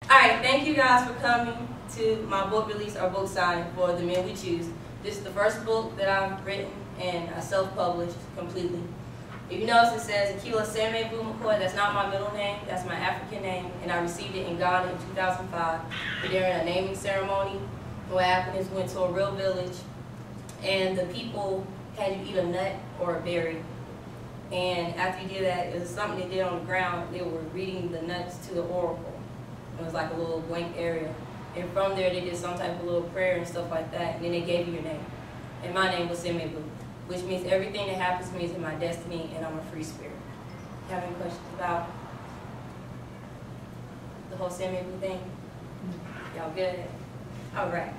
Alright, thank you guys for coming to my book release or book signing for The Men We Choose. This is the first book that I've written and I self-published completely. If you notice, it says Acquilla Semevou McCoy. That's not my middle name, that's my African name, and I received it in Ghana in 2005 during a naming ceremony where Africans went to a real village and the people had you eat a nut or a berry. And after you did that, it was something they did on the ground. They were reading the nuts to the oracle. It was like a little blank area. And from there, they did some type of little prayer and stuff like that. And then they gave you your name. And my name was Semevou, which means everything that happens to me is in my destiny, and I'm a free spirit. You have any questions about the whole Semevou thing? Y'all good? All right.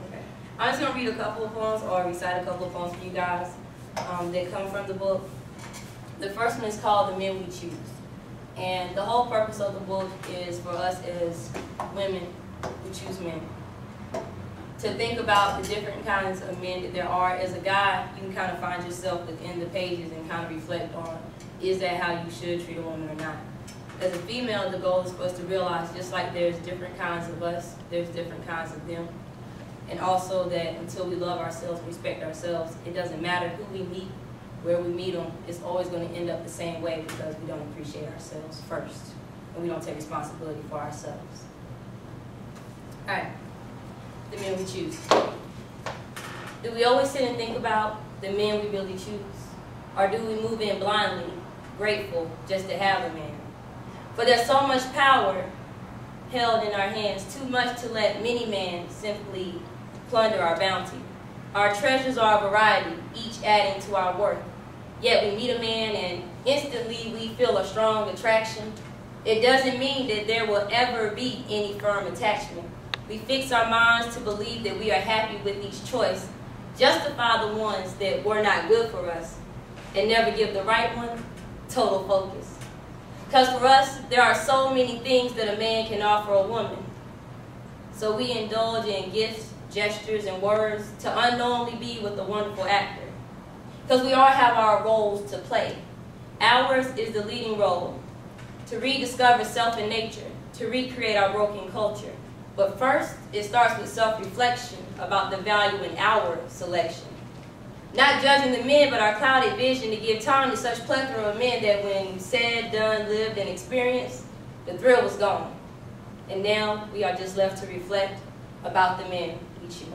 Okay. I'm just going to read a couple of poems or recite a couple of poems for you guys that come from the book. The first one is called The Men We Choose. And the whole purpose of the book is for us as women who choose men to think about the different kinds of men that there are. As a guy, you can kind of find yourself within the pages and kind of reflect on, is that how you should treat a woman or not? As a female, the goal is for us to realize, just like there's different kinds of us, there's different kinds of them. And also that until we love ourselves, respect ourselves, it doesn't matter who we meet, where we meet them, it's always going to end up the same way because we don't appreciate ourselves first. And we don't take responsibility for ourselves. All right, the men we choose. Do we always sit and think about the men we really choose? Or do we move in blindly, grateful just to have a man? For there's so much power held in our hands, too much to let many men simply plunder our bounty. Our treasures are a variety, each adding to our worth. Yet we meet a man and instantly we feel a strong attraction. It doesn't mean that there will ever be any firm attachment. We fix our minds to believe that we are happy with each choice, justify the ones that were not good for us, and never give the right one total focus. Because for us, there are so many things that a man can offer a woman. So we indulge in gifts, gestures, and words to unknowingly be with a wonderful actor. Because we all have our roles to play. Ours is the leading role, to rediscover self and nature, to recreate our broken culture. But first, it starts with self-reflection about the value in our selection. Not judging the men, but our clouded vision to give time to such plethora of men that when said, done, lived, and experienced, the thrill was gone. And now we are just left to reflect about the men we choose.